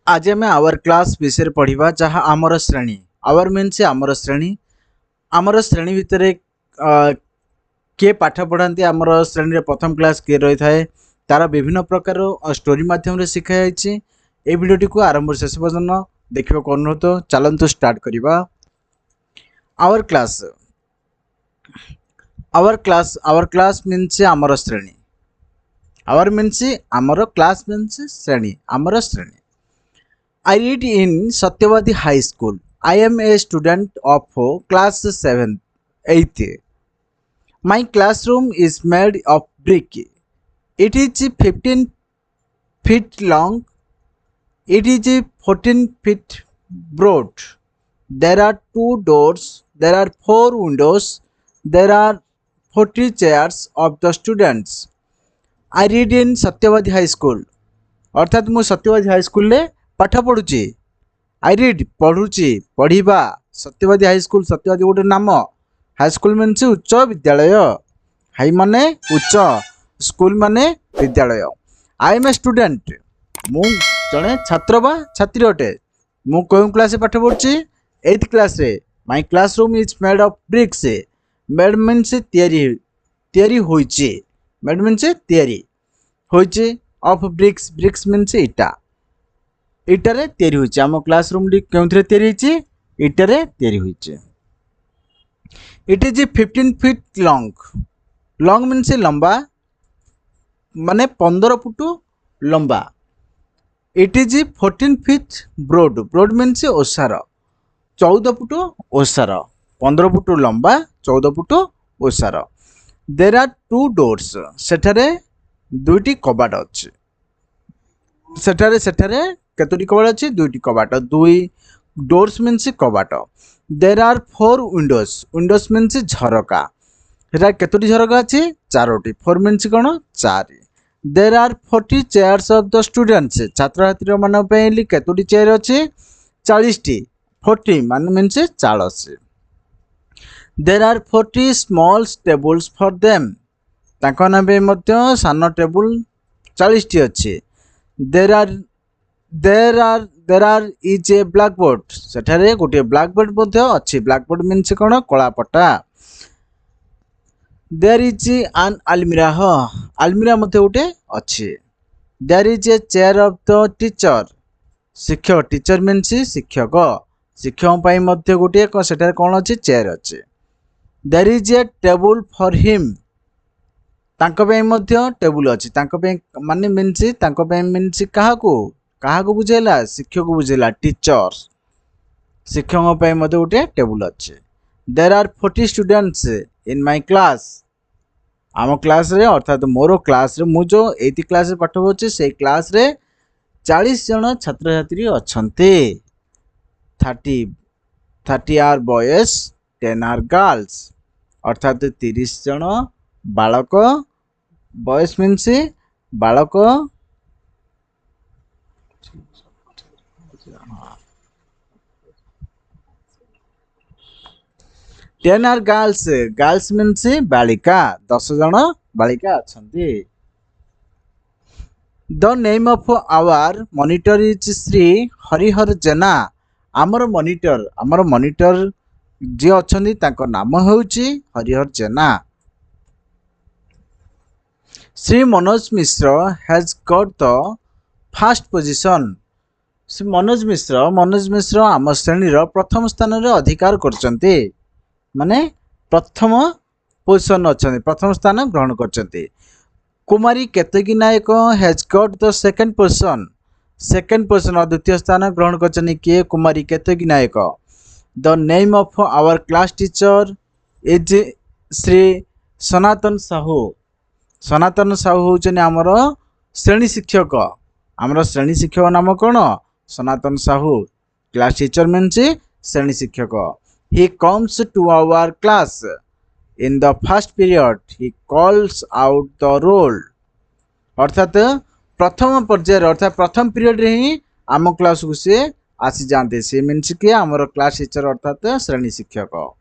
आज आम our class विषय पढ़ा जहाँ आमर श्रेणी आवर मीन्स आमर श्रेणी भितर किए पाठ पढ़ाती आमर श्रेणी प्रथम क्लास किए रही थाए तार विभिन्न प्रकार स्टोरी माध्यम शिखाई। ये भिडियोटी को आरंभ शेष पर्यटन देखा अनुरोध चलतु स्टार्ट करवा। आवर क्लास मीन्स आमर श्रेणी आवर मीन्स आमर क्लास मीन्स श्रेणी आमर श्रेणी। I read in Satyavadi High School. I am a student of class 7th, 8th. My classroom is made of brick. It is 15 feet long. It is 14 feet broad. There are 2 doors. There are 4 windows. There are 40 chairs of the students. I read in Satyavadi High School. अर्थात मु सत्यवादी high school ले पाठ पढ़ुची। आई rid पढ़ुची पढ़ा सत्यवादी high school सत्यवादी गोटे नाम हाई स्कूल मीन्स उच्च विद्यालय हाई माने उच्च स्कूल माने विद्यालय। आई एम ए स्टूडेंट मु जड़े छात्र बा छात्री अटे। मु कौन क्लास पाठ पढ़ुची 8th क्लास रे। My classroom is made of BRICS. Made means तैयारी होइची। मेड मीन्स तैयारी होइची ऑफ ब्रिक्स ब्रिक्स मीन्स इटा इटारे तैयारी होइची। आम क्लासरूम टी केउथरे तैयारी होइची इटारे तैयारी होइची। It is 15 feet long. Long means लंबा माने 15 फुट लंबा। It is 14 feet broad. Broad means ओसार 14 फुट ओसार 15 फुट लंबा 14 फुट ओसार। There are 2 doors. सेठारे 2टी कबाट अछि। सेठारे केतोटी कबाट अछि 2टी कबाट। 2 डोर्स मीन्स कबाट। There are 4 windows. Windows means झरका। सेटा केतोटी झरका अछि 4टी। 4 मीन्स कोन 4। There are 40 chairs of the students. छात्र छात्री मान पई केतोटी चेयर अछि 40टी। 40 मान means 40। There are 40 small tables for them. तांको नाबे मध्य सान टेबुल 40टी अछि। There are is a blackboard. सेठारे गोटे ब्लैक बोर्ड मध्य अछि। ब्लैक बोर्ड मीन्स कोन कला पट्टा। देर इज एन अलमीरा। अलमीरा मध्य गोटे अछि। There is a chair of the teacher. शिक्षक टीचर मीन्स शिक्षक शिक्षक पई मध्य गोटे सेठारे कोन अछि चेयर अछि। There is a table for him. तांको पे मध्य टेबुल अछि। तांको पे माने मीन्स तांको पे मीन्स काहाको बुझेला शिक्षक को बुझेला टीचर्स। शिक्षक पे मध्य गोटे टेबुल अछि। There are 40 students in my class. आम क्लास रे अर्थात मोर क्लास रे मु जो 8th क्लास रे पाठ पढ़ुछि से क्लास रे 40 जन छात्र छात्री अछंती। 30 आर बॉयज 10 आर गर्ल्स। अर्थात 30 जन बालक बॉयज मीन्स बालक 10 आर गर्ल्स। गर्ल्स मीन्स बालिका 10 जन बालिका अछंती। The name of our monitor is Shri Harihar Jena. आमर मॉनिटर जे अछंती तांको नाम होउची Harihar Jena. Shri Manoj Mishra has got the first position. Shri Manoj Mishra आम श्रेणी प्रथम स्थान रे अधिकार करचंती। माने प्रथम पोजीशन अछंती प्रथम स्थान ग्रहण करचंती। Kumari Ketaki Nayak has got the second position. Second position द्वितीय स्थान ग्रहण करचनी के Kumari Ketaki Nayak. The name of our class teacher is Shri Sanatan Sahu. Sanatan Sahu होचनी आमर श्रेणी शिक्षक। आमर श्रेणी शिक्षक नाम कौन Sanatan Sahu. Class teacher means श्रेणी शिक्षक। He comes to our class in the first period. He calls out the roll. अर्थात प्रथम पर्यायर अर्थात प्रथम पीरियड रे ही आम क्लास को से आसी जाते। से मीन्स के आमर क्लास टीचर अर्थात श्रेणी शिक्षक।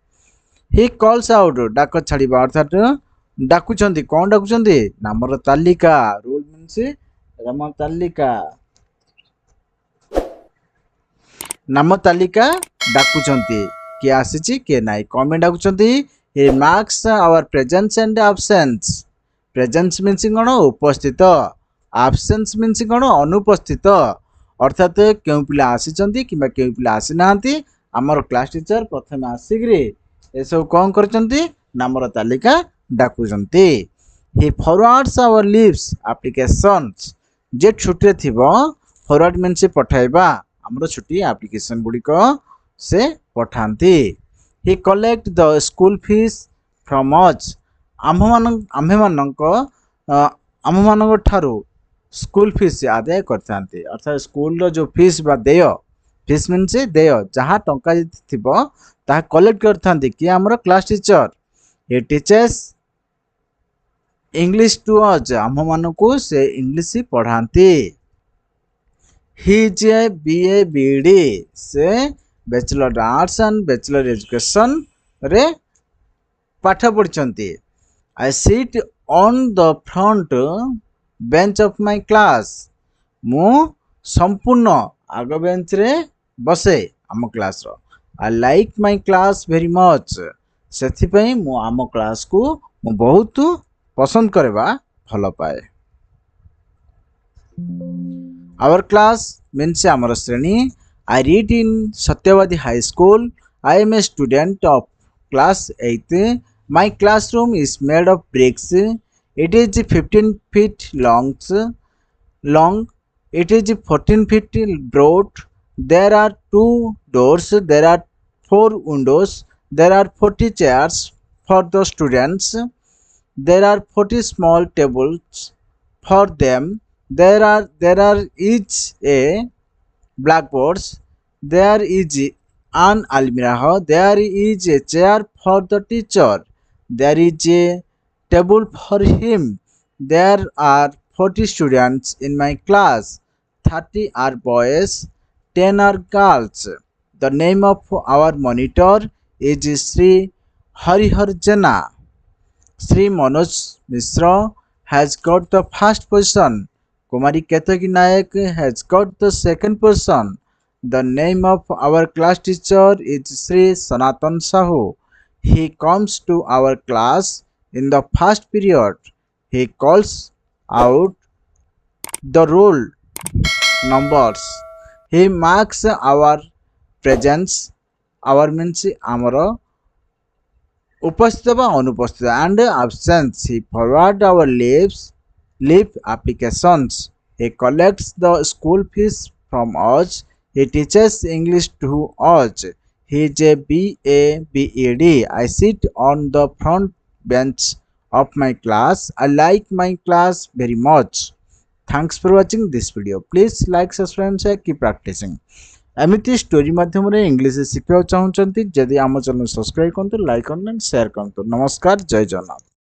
ही कॉल्स आउट डाक छाड़िबा अर्थात डाकुचंती कौन डाकुचंती नामर तालिका। रोल मीन्स नाम तालिका। नाम तालिका डाकुचंती किए आसीची किए नाई comment डाकुचंती he marks our presence and absence presence means कौन उपस्थित absence means कौन अनुपस्थित अर्थात क्यों पिला आसीचंती किबा क्यों पिला आसी नांती हमर क्लास टीचर प्रथम आसिग्री ए सब कौन करचंती नामर तालिका डाकुचंती he forwards our leaves applications जे छुट्टी थिबो फॉरवर्ड मीन्स पठाइबा हमरो छुट्टी एप्लिकेशन गुड़िक से पठाती he collect the school fees from us आम्भमानक ठारू स्कूल फीस आदाय करते अर्थात स्कूल रो जो फीस बा देय फीस मीन्स देय जहाँ टंका थिबो ताहा कलेक्ट करथांती कि हमरो class teacher he teaches English to us आम्भमानकु से इंग्लिश पढ़ाती he is a BA BD से bachelor arts and bachelor education रे पाठ पढ़ी I sit on the front bench of my class मु संपूर्ण आग बेंच रे बसे आम क्लास रो I like my class very much सेथि पई मु आम क्लास को मु बहुत पसंद करबा भल पाए आवर क्लास मीन्स आमर श्रेणी I read in Satyavadi High School. I am a student of class 8th. My classroom is made of bricks. It is 15 feet long. It is 14 feet broad. There are 2 doors. There are 4 windows. There are 40 chairs for the students. There are 40 small tables for them. There are each a blackboards. There is an almirah. There is a chair for the teacher. There is a table for him. There are 40 students in my class. 30 are boys, 10 are girls. The name of our monitor is Sri Harihar Jana. Sri Manoj Mishra has got the first position. Kumari Ketaki Nayak has got the second person. The name of our class teacher is Sri Sanatan Sahu. He comes to our class in the first period. He calls out the roll numbers. He marks our presence. Our means amara उपस्थित अनुपस्थित and absence. He forward our leave applications. He collects the school fees from us. He teaches English to us. He is a BA BEd. I sit on the front bench of my class. I like my class very much. Thanks for watching this video. Please like, subscribe and share. Keep practicing. एमती story माध्यम English शिखा चाहते जदि आम channel subscribe करूँ like करें share करूँ नमस्कार जय जगन्नाथ।